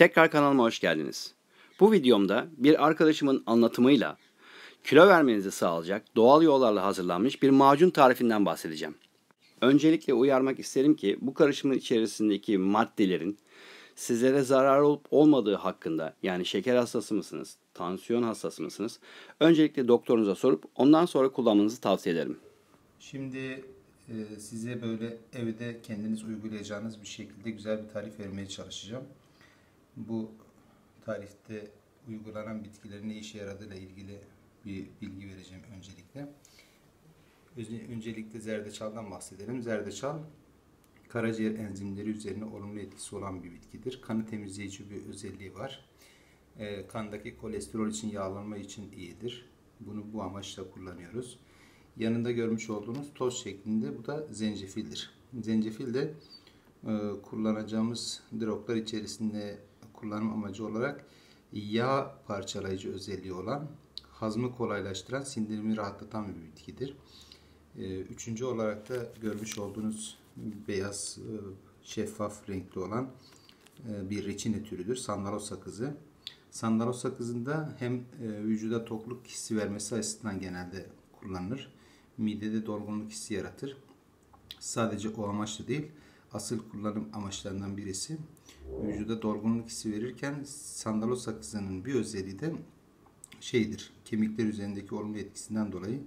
Tekrar kanalıma hoş geldiniz. Bu videomda bir arkadaşımın anlatımıyla kilo vermenizi sağlayacak doğal yollarla hazırlanmış bir macun tarifinden bahsedeceğim. Öncelikle uyarmak isterim ki bu karışımın içerisindeki maddelerin sizlere zarar olup olmadığı hakkında, yani şeker hastası mısınız, tansiyon hastası mısınız? Öncelikle doktorunuza sorup ondan sonra kullanmanızı tavsiye ederim. Şimdi size böyle evde kendiniz uygulayacağınız bir şekilde güzel bir tarif vermeye çalışacağım. Bu tarifte uygulanan bitkilerin ne işe yaradığıyla ilgili bir bilgi vereceğim öncelikle. Öncelikle zerdeçaldan bahsedelim. Zerdeçal, karaciğer enzimleri üzerine olumlu etkisi olan bir bitkidir. Kanı temizleyici bir özelliği var. Kandaki kolesterol için, yağlanma için iyidir. Bunu bu amaçla kullanıyoruz. Yanında görmüş olduğunuz toz şeklinde, bu da zencefildir. Zencefil de kullanacağımız droplar içerisinde kullanım amacı olarak yağ parçalayıcı özelliği olan, hazmı kolaylaştıran, sindirimi rahatlatan bir bitkidir. Üçüncü olarak da görmüş olduğunuz beyaz, şeffaf renkli olan bir reçine türüdür. Sandalos sakızı. Sandalos sakızında hem vücuda tokluk hissi vermesi açısından genelde kullanılır. Midede dolgunluk hissi yaratır. Sadece o amaçla değil, asıl kullanım amaçlarından birisi vücuda dolgunluk hissi verirken sandalos sakızının bir özelliği de kemikler üzerindeki olumlu etkisinden dolayı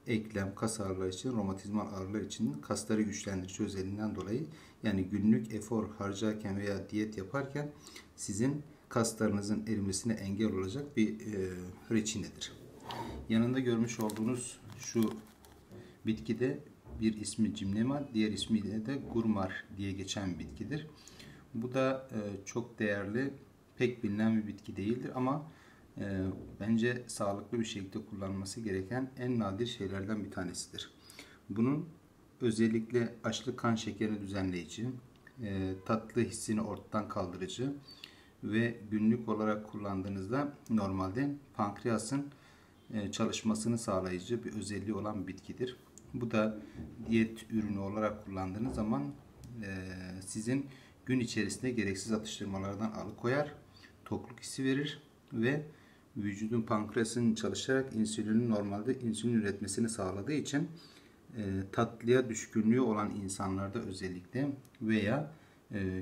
eklem, kas ağrıları için, romatizmal ağrılar için kasları güçlendirici özelliğinden dolayı, yani günlük efor harcarken veya diyet yaparken sizin kaslarınızın erimesine engel olacak bir reçinedir. Yanında görmüş olduğunuz şu bitki de bir ismi Gymnema, diğer ismiyle de Gurmar diye geçen bir bitkidir. Bu da çok değerli, pek bilinen bir bitki değildir ama bence sağlıklı bir şekilde kullanılması gereken en nadir şeylerden bir tanesidir. Bunun özellikle açlık, kan şekerini düzenleyici, tatlı hissini ortadan kaldırıcı ve günlük olarak kullandığınızda normalde pankreasın çalışmasını sağlayıcı bir özelliği olan bir bitkidir. Bu da diyet ürünü olarak kullandığınız zaman sizin gün içerisinde gereksiz atıştırmalardan alıkoyar, tokluk hissi verir ve vücudun, pankreasının çalışarak insülinin normalde insülin üretmesini sağladığı için tatlıya düşkünlüğü olan insanlarda özellikle veya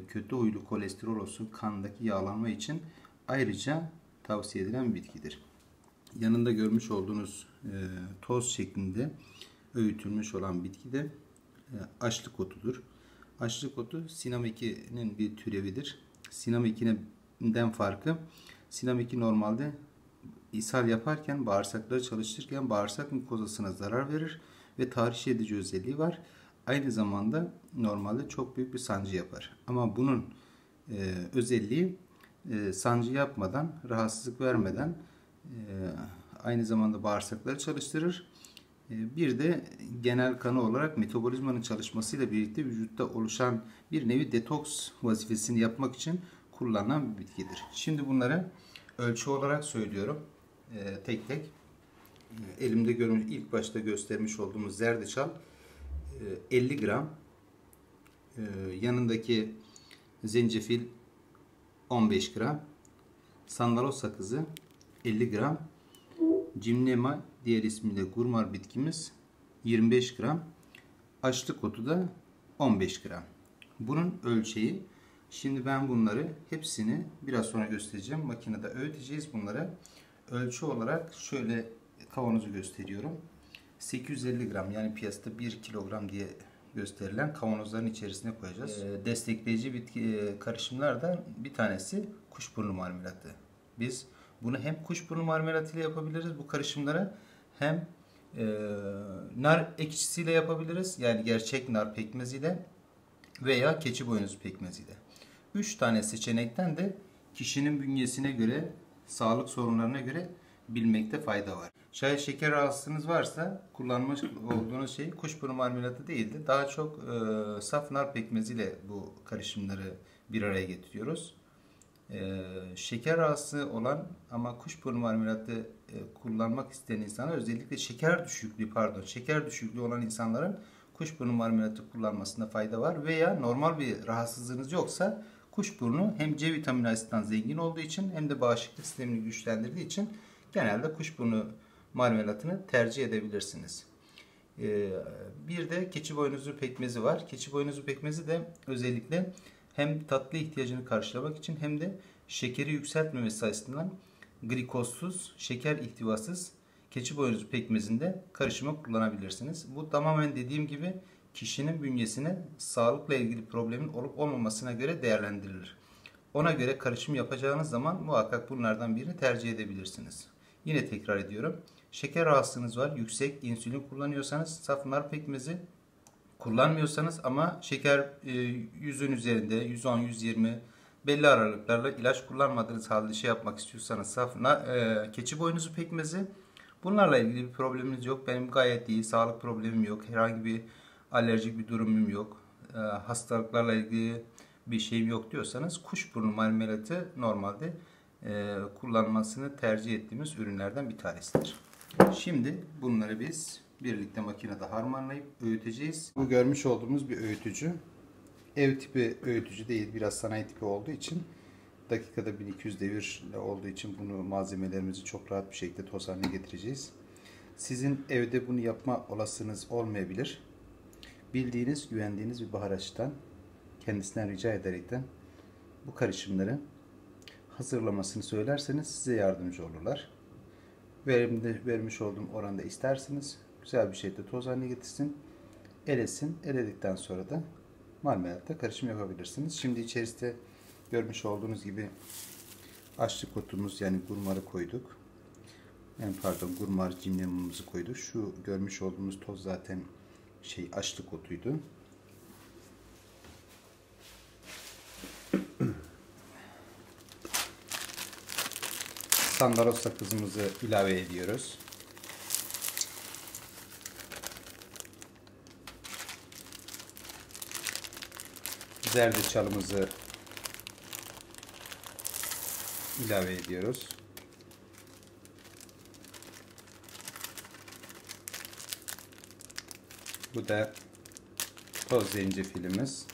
kötü huylu kolesterol olsun, kandaki yağlanma için ayrıca tavsiye edilen bir bitkidir. Yanında görmüş olduğunuz toz şeklinde öğütülmüş olan bitki de açlık otudur. Açlık otu Sinamekinin bir türevidir. Sinamekinin farkı, Sinameki normalde ishal yaparken, bağırsakları çalıştırırken bağırsak mukozasına zarar verir ve tahriş edici özelliği var. Aynı zamanda normalde çok büyük bir sancı yapar. Ama bunun özelliği sancı yapmadan, rahatsızlık vermeden aynı zamanda bağırsakları çalıştırır. Bir de genel kanı olarak metabolizmanın çalışmasıyla birlikte vücutta oluşan bir nevi detoks vazifesini yapmak için kullanılan bir bitkidir. Şimdi bunları ölçü olarak söylüyorum. Tek tek. Elimde ilk başta göstermiş olduğumuz zerdeçal 50 gram. Yanındaki zencefil 15 gram. Sandalos sakızı 50 gram. Gymnema, diğer ismiyle Gurmar bitkimiz 25 gram. Açlık otu da 15 gram. Bunun ölçeği. Şimdi ben bunları hepsini biraz sonra göstereceğim. Makinede öğüteceğiz bunları. Ölçü olarak şöyle kavanozu gösteriyorum. 850 gram, yani piyasada 1 kilogram diye gösterilen kavanozların içerisine koyacağız. Destekleyici bitki karışımlardan bir tanesi kuşburnu marmelatı. Biz bunu hem kuşburnu marmelatı ile yapabiliriz bu karışımları, hem nar ekşisiyle yapabiliriz. Yani gerçek nar pekmeziyle veya keçi boynuzu pekmeziyle. 3 tane seçenekten de kişinin bünyesine göre, sağlık sorunlarına göre bilmekte fayda var. Şayet şeker rahatsızlığınız varsa kullanmış olduğunuz şey kuşburnu marmelatı değildi. Daha çok saf nar pekmeziyle bu karışımları bir araya getiriyoruz. Şeker rahatsızlığı olan ama kuşburnu marmelatı kullanmak isteyen insanlar, özellikle şeker düşüklüğü olan insanların kuşburnu marmelatı kullanmasında fayda var. Veya normal bir rahatsızlığınız yoksa Kuşburnu hem C vitamini açısından zengin olduğu için hem de bağışıklık sistemini güçlendirdiği için genelde kuşburnu marmelatını tercih edebilirsiniz. Bir de keçi boynuzu pekmezi var. Keçi boynuzu pekmezi de özellikle hem tatlı ihtiyacını karşılamak için hem de şekeri yükseltmemesi açısından glikozsuz, şeker ihtivasız keçi boynuzu pekmezinde karışıma kullanabilirsiniz. Bu tamamen dediğim gibi kişinin bünyesine sağlıkla ilgili problemin olup olmamasına göre değerlendirilir. Ona göre karışım yapacağınız zaman muhakkak bunlardan birini tercih edebilirsiniz. Yine tekrar ediyorum. Şeker rahatsızlığınız var. Yüksek insülin kullanıyorsanız saf nar pekmezi, kullanmıyorsanız ama şeker 100'ün üzerinde 110, 120 belli aralıklarla ilaç kullanmadığınız halde yapmak istiyorsanız saf keçi boynuzu pekmezi. Bunlarla ilgili bir probleminiz yok. Benim gayet iyi. Sağlık problemim yok. Herhangi bir alerjik bir durumum yok. Hastalıklarla ilgili bir şeyim yok diyorsanız kuşburnu marmelatı normalde kullanmasını tercih ettiğimiz ürünlerden bir tanesidir. Şimdi bunları biz birlikte makinede harmanlayıp öğüteceğiz. Bu görmüş olduğumuz bir öğütücü. Ev tipi öğütücü değil, biraz sanayi tipi olduğu için dakikada 1200 devir olduğu için bunu malzemelerimizi çok rahat bir şekilde toz haline getireceğiz. Sizin evde bunu yapma olasılığınız olmayabilir. Bildiğiniz, güvendiğiniz bir baharatçıdan kendisinden rica ederekten bu karışımları hazırlamasını söylerseniz size yardımcı olurlar. Vermiş olduğum oranda isterseniz güzel bir şekilde toz haline getirsin, elesin. Eledikten sonra da marmelatta karışım yapabilirsiniz. Şimdi içerisinde görmüş olduğunuz gibi açlık otumuz yani gurmarı koyduk. Gurmar cimnamımızı koyduk. Şu görmüş olduğumuz toz zaten açlık otuydu. Sandaros sakızımızı ilave ediyoruz. Zerdeçalımızı ilave ediyoruz. Bu da toz zencefilimiz.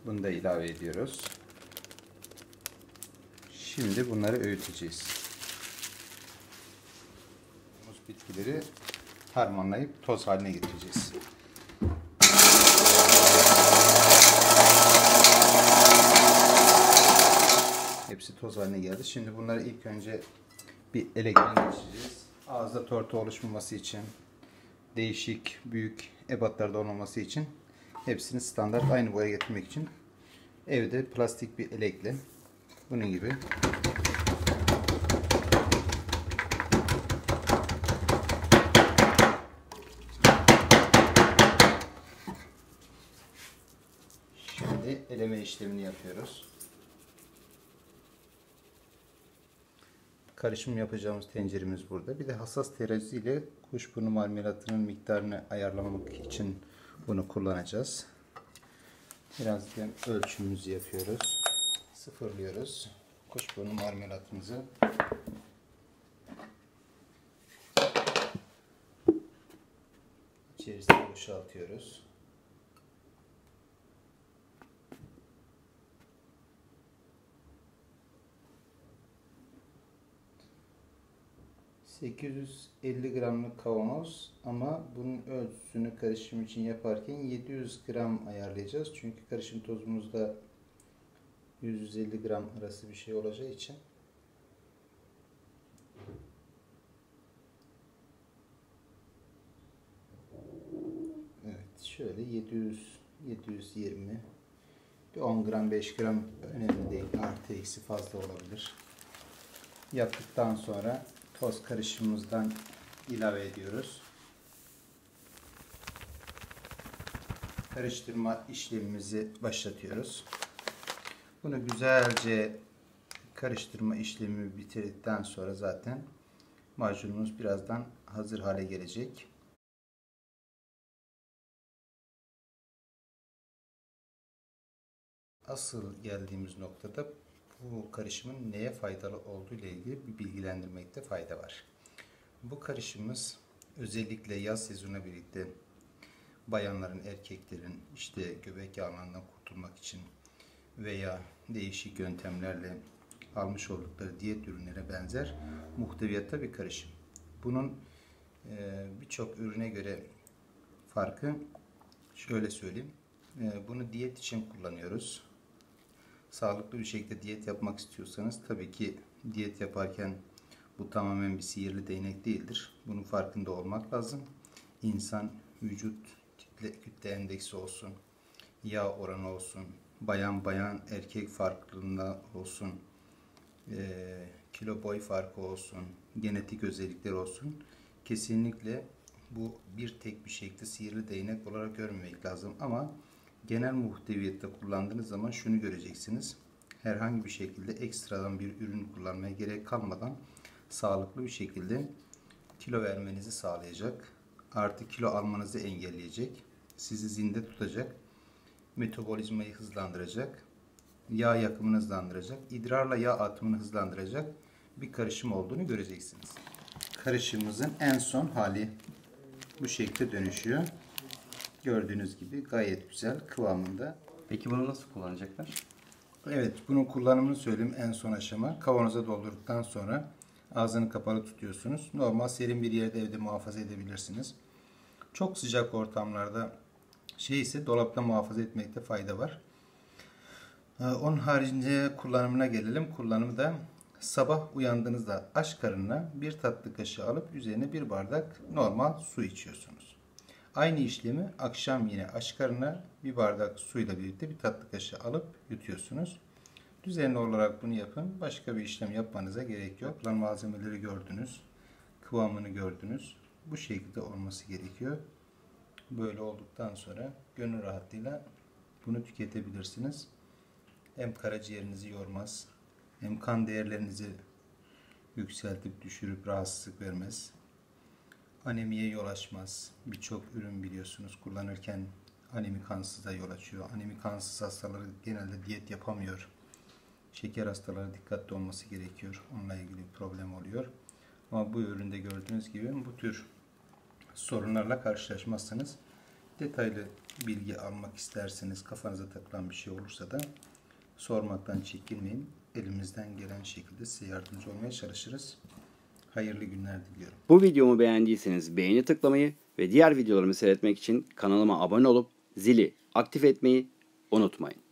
Bunu da ilave ediyoruz. Şimdi bunları öğüteceğiz. Bu bitkileri harmanlayıp toz haline getireceğiz. Hepsi toz haline geldi. Şimdi bunları ilk önce bir elekten geçireceğiz. Ağızda tortu oluşmaması için, değişik, büyük ebatlarda olmaması için hepsini standart aynı boya getirmek için evde plastik bir elekle bunun gibi şimdi eleme işlemini yapıyoruz. Karışım yapacağımız tenceremiz burada. Bir de hassas terazi ile kuşburnu marmelatının miktarını ayarlamak için bunu kullanacağız. Birazdan ölçümümüzü yapıyoruz. Sıfırlıyoruz. Kuşburnu marmelatımızı içerisine boşaltıyoruz. ...850 gramlık kavanoz ama bunun ölçüsünü karışım için yaparken 700 gram ayarlayacağız. Çünkü karışım tozumuzda 150 gram arası bir şey olacağı için. Evet, şöyle 720 bir 10 gram 5 gram önemli değil. Artı eksi fazla olabilir. Yaptıktan sonra toz karışımımızdan ilave ediyoruz. Karıştırma işlemimizi başlatıyoruz. Bunu güzelce karıştırma işlemi bitirdikten sonra zaten macunumuz birazdan hazır hale gelecek. Asıl geldiğimiz noktada bu karışımın neye faydalı olduğu ile ilgili bir bilgilendirmekte fayda var. Bu karışımımız özellikle yaz sezonuna birlikte bayanların, erkeklerin göbek yağlarından kurtulmak için veya değişik yöntemlerle almış oldukları diyet ürünlere benzer muhteviyatta bir karışım. Bunun birçok ürüne göre farkı şöyle söyleyeyim. Bunu diyet için kullanıyoruz. Sağlıklı bir şekilde diyet yapmak istiyorsanız tabii ki diyet yaparken bu tamamen bir sihirli değnek değildir. Bunun farkında olmak lazım. İnsan vücut kütle endeksi olsun, yağ oranı olsun, bayan erkek farklılığında olsun, kilo boy farkı olsun, genetik özellikler olsun. Kesinlikle bu tek bir şekilde sihirli değnek olarak görmemek lazım. Ama genel muhteviyette kullandığınız zaman şunu göreceksiniz. Herhangi bir şekilde ekstradan bir ürün kullanmaya gerek kalmadan sağlıklı bir şekilde kilo vermenizi sağlayacak. Artı kilo almanızı engelleyecek. Sizi zinde tutacak. Metabolizmayı hızlandıracak. Yağ yakımını hızlandıracak. İdrarla yağ atımını hızlandıracak bir karışım olduğunu göreceksiniz. Karışımımızın en son hali bu şekilde dönüşüyor. Gördüğünüz gibi gayet güzel kıvamında. Peki bunu nasıl kullanacaklar? Evet, bunun kullanımını söyleyeyim en son aşama. Kavanoza doldurduktan sonra ağzını kapalı tutuyorsunuz. Normal serin bir yerde evde muhafaza edebilirsiniz. Çok sıcak ortamlarda ise dolapta muhafaza etmekte fayda var. Onun haricinde kullanımına gelelim. Kullanımı da sabah uyandığınızda aç karnına bir tatlı kaşığı alıp üzerine bir bardak normal su içiyorsunuz. Aynı işlemi akşam yine aç karnına bir bardak suyla birlikte bir tatlı kaşığı alıp yutuyorsunuz. Düzenli olarak bunu yapın. Başka bir işlem yapmanıza gerek yok. Lan malzemeleri gördünüz. Kıvamını gördünüz. Bu şekilde olması gerekiyor. Böyle olduktan sonra gönül rahatlığıyla bunu tüketebilirsiniz. Hem karaciğerinizi yormaz, hem kan değerlerinizi yükseltip düşürüp rahatsızlık vermez. Anemiye yol açmaz. Birçok ürün biliyorsunuz kullanırken anemik kansızlığa yol açıyor. Anemik kansız hastaları genelde diyet yapamıyor. Şeker hastaları dikkatli olması gerekiyor. Onunla ilgili bir problem oluyor. Ama bu üründe gördüğünüz gibi bu tür sorunlarla karşılaşmazsanız detaylı bilgi almak isterseniz kafanıza takılan bir şey olursa da sormaktan çekinmeyin. Elimizden gelen şekilde size yardımcı olmaya çalışırız. Hayırlı günler diliyorum. Bu videomu beğendiyseniz beğeni tıklamayı ve diğer videolarımı seyretmek için kanalıma abone olup zili aktif etmeyi unutmayın.